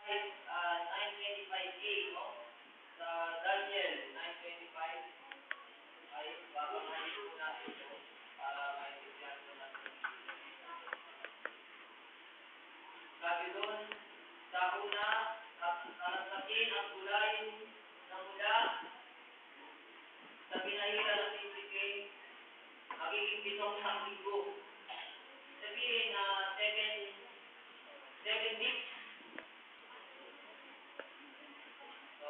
925A, no? Sa Daniel 925 ay babangayin po natin ito para maintindihan po natin. Sabi doon, sa una, alasakin ang gulayin na mula sa pinahira ng Pisikin, magiging 7 linggo. Sabihin na 7 weeks. So,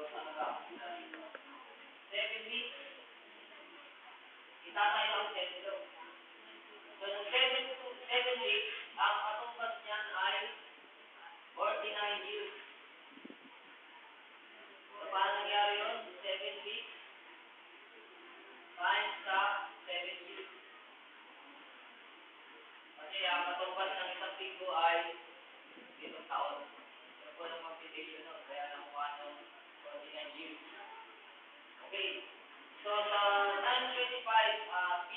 ano ba? 7 weeks. Itatay ang sentro. So, yung 7 weeks, ang katumbas niyan ay 49 years. So, paano nangyari yun? 7 weeks times sa 7 years. Kasi ang katumbas ng isang linggo ay 7 taon. Ano po ng computation nun? Kaya nakuha ng 49 years. Okay. So, sa 925B,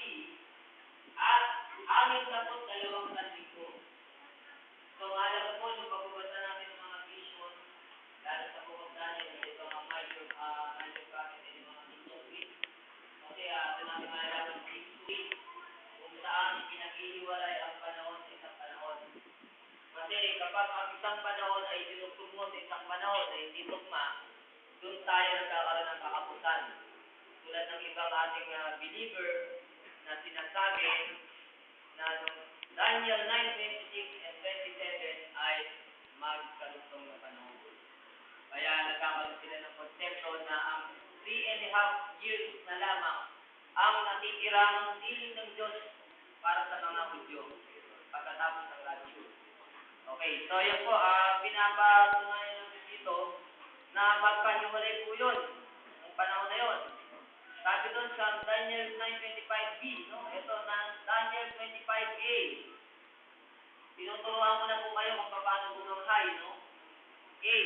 at 62 linggo. So, alam ko po, nung pagbabasa namin ng mga vision, lalo sa Book of Daniel, ito ang major prophet ng mga history. Kasi ito namin malalaman ng history kung saan pinaghihiwalay ang panahon sa isang panahon. Kasi kapag ang isang panahon ay tinutugmo sa isang panahon na hindi tugma, doon tayo nagkakaroon ng kakapusan. Tulad ng ibang ating believer na sinasabi na Daniel 9:26 and 27 ay magkalugtong na panahon. Kaya nagkakaroon sila ng konsepto na ang 3.5 years na lamang ang natitirang siling ng Diyos para sa mga Hudyo pagkatapos ng rapture. Okay, so yun po, pinapatunayan natin dito na magkahiwalay po yun, ang panahon na yun. Sabi doon sa Daniel 9:25B, no? Ito na Daniel 25A. Tinuturuan ko na po kayo kung paano bumanghay, no? A.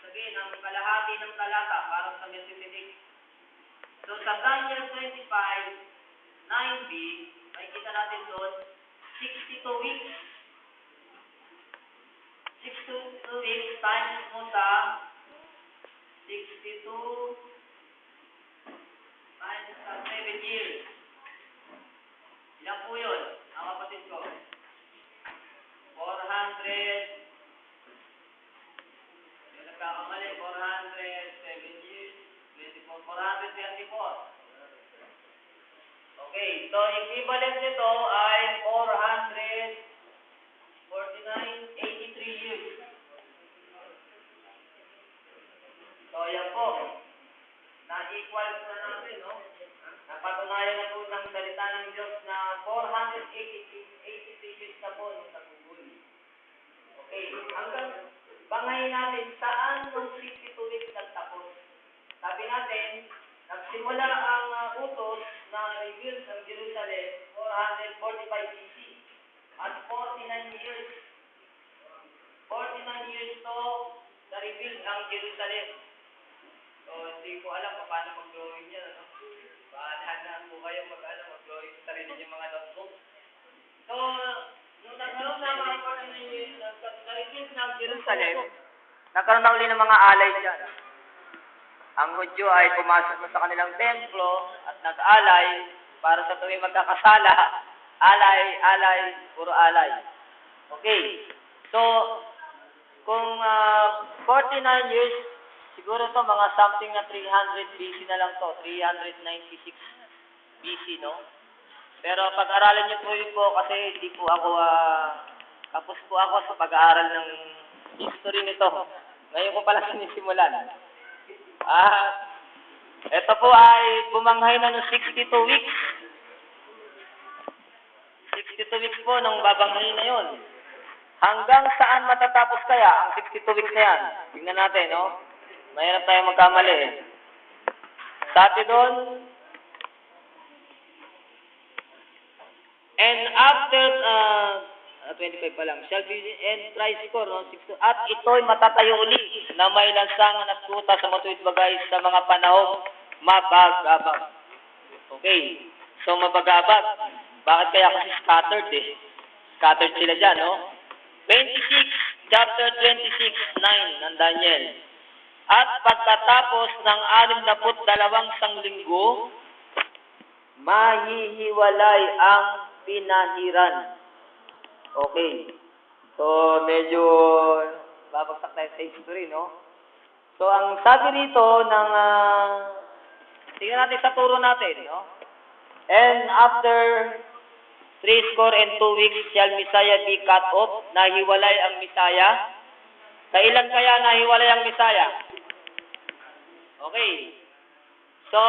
Sabihin, ang kalahati ng talata para sa Melchizedek. So, sa Daniel 25:9B, makikita natin doon, 62 weeks. 62 weeks times mo sa 62 times sa 7 years. Ilan po yun, ang kapatid ko? 400. Yung nagkakamali, 400, 7 years, 24, 434. Okay, so equivalent nito ay 449, 83 years. So, yan po. Na-equal na natin, no? Napatunayan na po ng salita ng Diyos na 483 years na po nung nagugul. Okay, hanggang bangayin natin saan nung 62 weeks nagtapos. Sabi natin, nagsimula ang utos na reveal ng Jerusalem 445 BC at 49 years. 49 years to na-reveal ang Jerusalem. So, hindi ko alam kung paano mag-drawing yan, ano? Bahala po kayo mag-drawing sa sarili yung mga notebook. So, nung nagkaroon na mga 49 years, na-reveal ng Jerusalem, nagkaroon na uli ng mga alay dyan. Ang Hudyo ay pumasok na sa kanilang templo at nag-alay para sa tuwing magkakasala, alay, puro alay. Okay. So, kung 49 years, siguro to mga something na 300 BC na lang to, 396 BC, no? Pero pag-aralan niyo po yun po kasi hindi po ako, tapos po ako sa pag-aaral ng history nito. Ngayon ko pala sinisimulan. Ito po ay bumanghay na ng 62 weeks. 62 weeks po nung babanghay na yon. Hanggang saan matatapos kaya ang 62 weeks na yan? Tingnan natin, no? Mahirap tayo magkamali eh. Sabi doon, and after, 25 pa lang, shall be and triscore, no? 62, at ito'y matatayo uli na may lansangan at kuta sa matuwid bagay sa mga panahong mabagabag. Okay, so mabagabag. Bakit kaya kasi scattered eh? Scattered sila dyan, no? 26 chapter 26:9 ng Daniel. At pagkatapos ng 62 sanglinggo, mahihiwalay ang pinahiran. Okay. So, medyo babagsak tayo sa history, no? So, ang sabi rito ng, tingnan natin sa turo natin, no? And after 62 weeks shall Messiah be cut off, nahiwalay ang Messiah. Kailan kaya nahiwalay ang Messiah? Okay. So,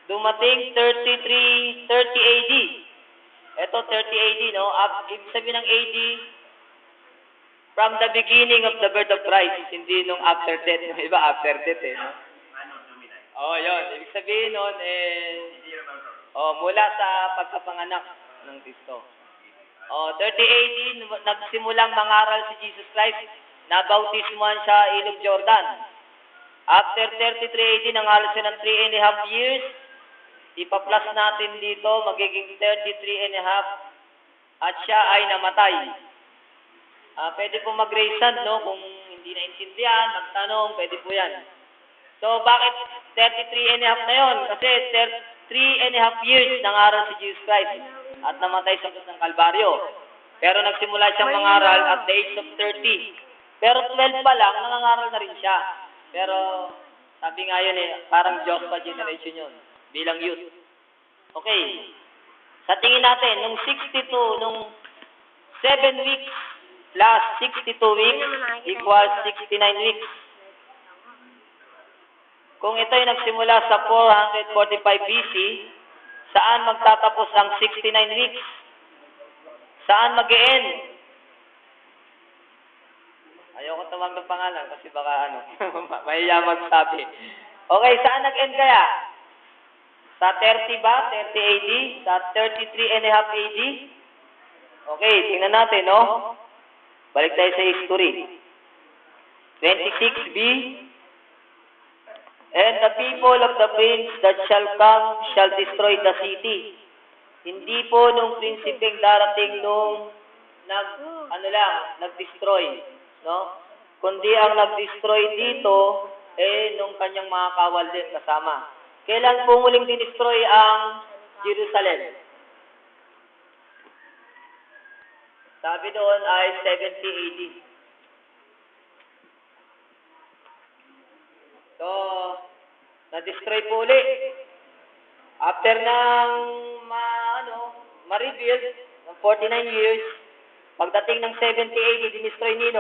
dumating 30 AD. Ito 30 AD, no? Ibig sabihin ng AD, from the beginning of the birth of Christ, hindi nung after death. Yung iba after death, no? Yun. Ibig sabihin nun, mula sa pagkapanganak ng Kristo. 30 AD, nagsimulang mangaral si Jesus Christ, nabautismuhan siya Ilog Jordan. After 33 AD, nangaral siya ng 3.5 years. Ipa-plus natin dito, magiging 33.5 at siya ay namatay. Pwede po mag-raise hand, no? Kung hindi naintindihan, magtanong, pwede po yan. So, bakit 33.5 na yon? Kasi 3.5 years nangaral si Jesus Christ at namatay sa krus ng Kalbaryo. Pero nagsimula siyang mangaral at the age of 30. Pero 12 pa lang, nangangaral na rin siya. Pero, sabi nga yun parang Diyos pa generation yun, bilang youth. Okay. Sa tingin natin, nung 7 weeks plus 62 weeks equals 69 weeks. Kung ito'y nagsimula sa 445 BC, saan magtatapos ang 69 weeks? Saan mag-e-end? Ayoko tawag ng pangalan kasi baka mahiya magsabi. Okay, saan nag-end kaya? Sa 30 ba? 30 AD? Sa 33.5 AD? Okay, tingnan natin, no? Balik tayo sa history. 26b. And the people of the prince that shall come shall destroy the city. Hindi po nung prinsipeng darating nung nag-destroy, no? Kundi ang nag-destroy dito, nung kanyang mga kawal din kasama. Kailan po muling dinestroy ang Jerusalem? Sabi doon ay 70 AD. So, na-destroy po ulit. After ng ma-rebuild ng 49 years, pagdating ng 70 AD, dinestroy ni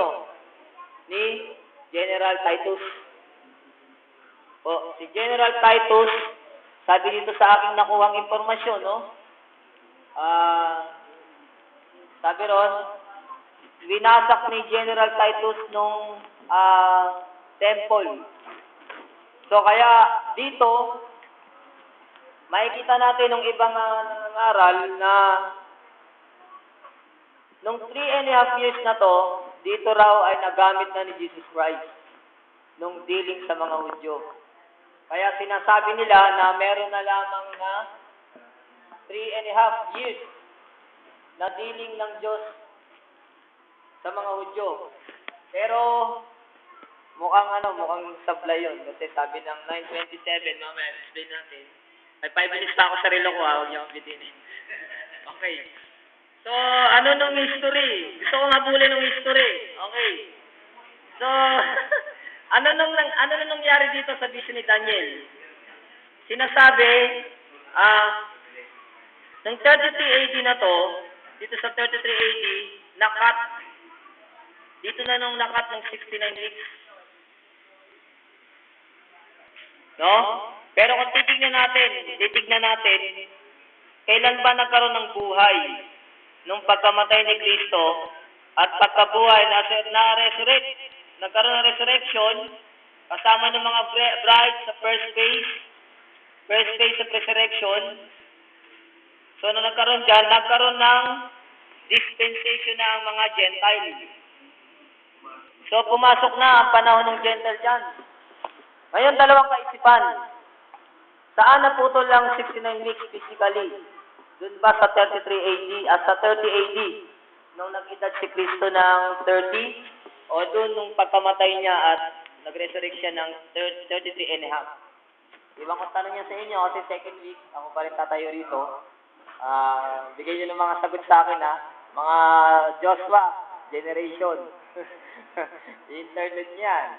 General Titus. Si General Titus, sabi dito sa aking nakuhang impormasyon, no? Sabi ron, winasak ni General Titus nung temple. So kaya dito, makikita natin ng ibang nangangaral na nung 3.5 years na to, dito raw ay nagamit na ni Jesus Christ nung dealing sa mga Hudyo. Kaya sinasabi nila na meron na lamang na 3.5 years na dealing ng Diyos sa mga Hudyo. Pero mukhang sablay yun. Kasi sabi ng 9:27, mamaya explain natin. May 5 minutes pa ako sa relo ko, huwag niyo akong bitinin. Okay. So, nung history? Gusto kong habulin ng history. Okay. So, ano nung nangyari dito sa vision ni Daniel? Sinasabi, ng 33 AD na to, dito sa 33 AD, nakat. Dito na nung nakat ng 69 weeks. No? Pero kung titignan natin, kailan ba nagkaroon ng buhay? Nung pagkamatay ni Kristo at pagkabuhay na-resurrect, nagkaroon ng resurrection, kasama ng mga bride sa first phase of resurrection. So, nung nagkaroon ng dispensation na ang mga Gentile. So, pumasok na ang panahon ng Gentile dyan. Ngayon, dalawang kaisipan. Saan naputol lang 69 weeks physically? Doon ba sa 33 AD at sa 30 AD? nung nag-edad si Kristo ng 30, o doon nung pagkamatay niya at nag-resurrect siya ng 33 and a half. Ibang kung tanong niya sa inyo, kasi second week, ako pa rin tatayo rito. Bigay niyo ng mga sagot sa akin, ha? Mga Joshua, generation. Internet niyan.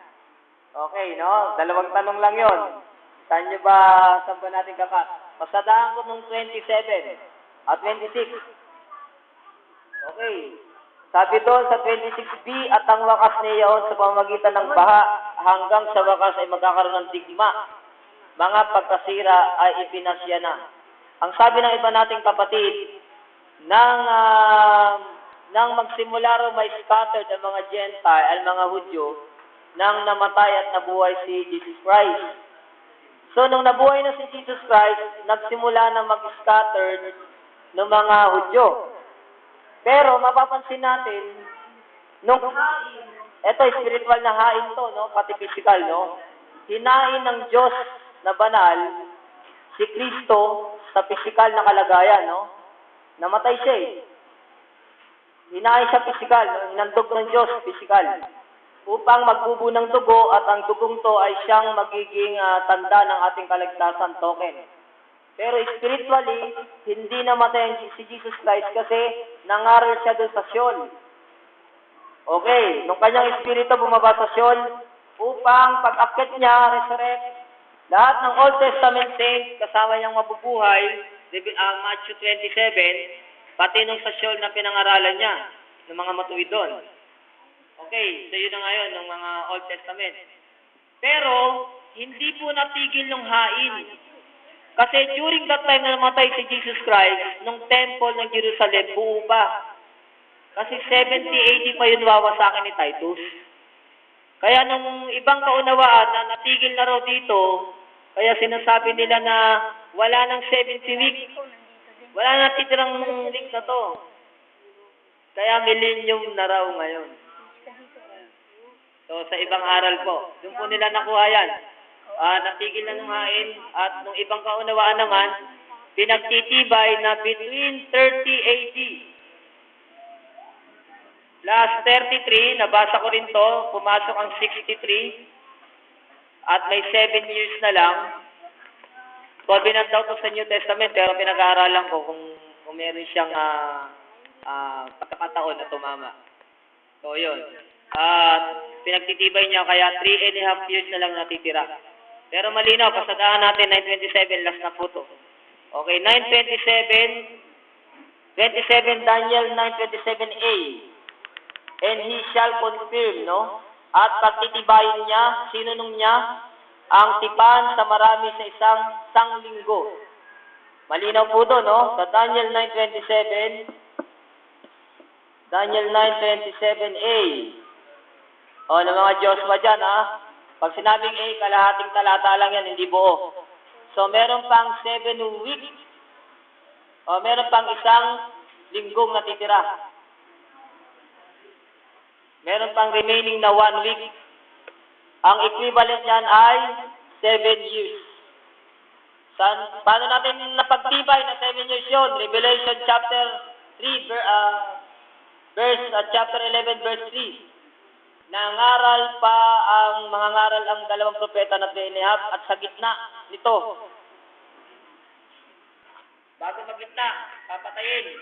Okay, no? Dalawang tanong lang yon. Saan ba natin kakat? Pasadaan ko nung 27 at 26. Okay. Sabi doon sa 26b, at ang wakas niyaon sa pamamagitan ng baha, hanggang sa wakas ay magkakaroon ng digma. Mga pagkasira ay ipinasya na. Ang sabi ng iba nating kapatid, nang magsimula raw may scattered ang mga Gentile, ang mga Hudyo, nang namatay at nabuhay si Jesus Christ. So, nung nabuhay na si Jesus Christ, nagsimula na mag-scattered ng mga Hudyo. Pero, mapapansin natin, nung hain, ito, spiritual na hain to, no? Pati physical, no? Hinain ng Diyos na banal, si Kristo, sa physical na kalagayan, no? Namatay siya, eh. Hinain siya physical, no? Hinandog ng Diyos, physical. Upang magbubo ng dugo, at ang dugong to ay siyang magiging tanda ng ating kaligtasan, token. Pero spiritually, hindi namatay si Jesus Christ kasi nangaral siya doon sa Sheol. Okay, nung kanyang espiritu bumaba sa Sheol, upang pag-akit niya, resurrect, lahat ng Old Testament saints, kasama niyang mabubuhay, Matthew 27, pati nung sa Sheol na pinangaralan niya, ng mga matuwid doon. Okay, so yun na ngayon, ng mga Old Testament. Pero, hindi po natigil ng hain. Kasi during that time na namatay si Jesus Christ, nung temple ng Jerusalem, buo pa. Kasi 70 AD pa yun wawasakin ni Titus. Kaya nung ibang kaunawaan na natigil na raw dito, kaya sinasabi nila na wala nang 70 week. Wala na titirang week na to. Kaya millennium na raw ngayon. So sa ibang aral po, doon po nila nakuha yan. Natigil na nung hain, at nung ibang kaunawaan naman, pinagtitibay na between 30 AD plus 33, nabasa ko rin to, pumasok ang 63, at may 7 years na lang. Covenant daw to sa New Testament, pero pinag-aaralan ko kung meron siyang pagkakataon na tumama. So yun. Pinagtitibay niya, kaya 3.5 years na lang natitira. Pero malinaw, pasadaan natin 9:27, last na po to. Okay, 9:27, Daniel 9:27a. And he shall confirm, no? At pagtitibayin niya, sinunong niya, ang tipan sa marami sa isang sanglinggo. Malinaw po doon, no? Sa Daniel 9:27, Daniel 9:27a. O, ng mga Joshua dyan, ha? Pag sinabing A, kalahating talata lang yan, hindi buo. So, meron pang 7 weeks. O, meron pang isang linggong natitira. Meron pang remaining na 1 week. Ang equivalent niyan ay 7 years. Paano natin napagtibay na 7 years yun? Revelation chapter 3, chapter 11, verse 3. Nangaral pa ang mga ngaral ang dalawang propeta na 3.5 at sa gitna nito. Bago magitna, papatayin.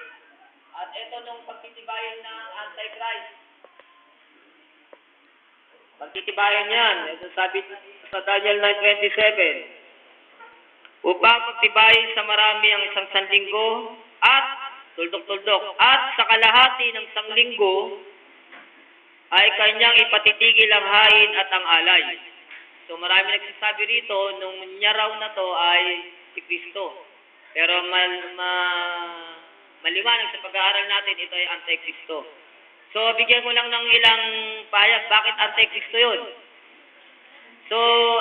At ito nung pagtitibayin ng Antichrist. Pagtitibayin yan, ito sabi sa Daniel 9:27. Upang pagtibayin sa marami ang isang sanlinggo at tuldok-tuldok at sa kalahati ng sanglinggo ay kanyang ipatitigil ang hain at ang alay. So marami nagsasabi rito, nung niya raw na to ay si Kristo. Pero maliwanag sa pag-aaral natin, ito ay Antikristo. So bigyan ko lang ng ilang pahayag, bakit Antikristo yun? So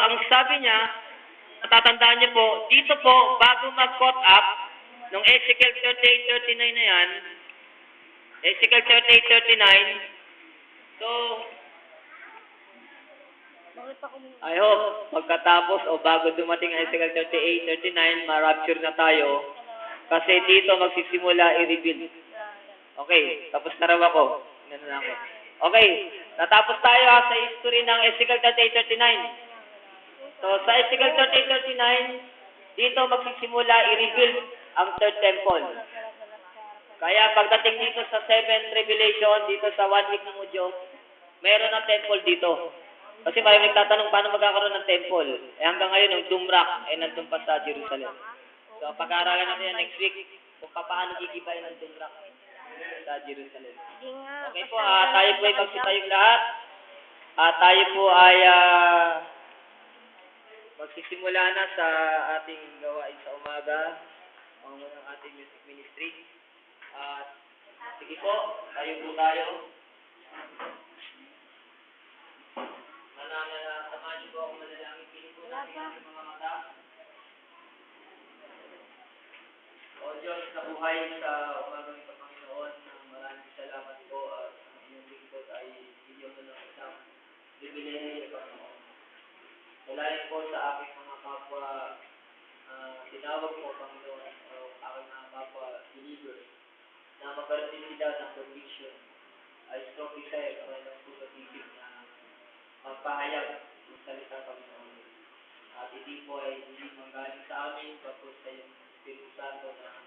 ang sabi niya, natatandaan niyo po, dito po, bago mag-caught up, nung Ezekiel 38:39 na yan, Ezekiel 38:39, so, I hope, pagkatapos o bago dumating ang Ezekiel 38:39, ma-rapture na tayo. Kasi dito magsisimula i-reveal. Okay, tapos na raw ako. Ganun lang ako. Okay, natapos tayo sa history ng Ezekiel 38:39. So, sa Ezekiel 38:39, dito magsisimula i-rebuild ang third temple. Kaya pagdating dito sa 7th Revelation, dito sa 1 week ng Udyo, meron ng temple dito. Kasi marami nagtatanong paano magkakaroon ng temple. Eh hanggang ngayon, yung Dumrak ay nandun pa sa Jerusalem. So, pag-aaralan natin yan next week kung paano gigibay ng Dumrak sa Jerusalem. Okay po, tayo po ay magsitayong lahat. Tayo po ay magsisimula na sa ating gawain sa umaga, ang ating music ministry. Sige po, tayo po tayo. Samahan niyo po ako manalangin. Piling po natin ang mga mata. O Diyos na buhay sa umagang ito, Panginoon, maraming salamat po at ang inyong lingkod ay inyong ng isang pribilehe, Panginoon. Dalayan po sa aking mga kapwa tinawag po, Panginoon, o aking mga kapwa believers na magkaroon sila ng conviction ay strong desire, Panginoon, po sa isip na magpahayag ng salita, Panginoon. At hindi po ay hindi manggaling sa amin, tapos sa iyong Espiritu Santo na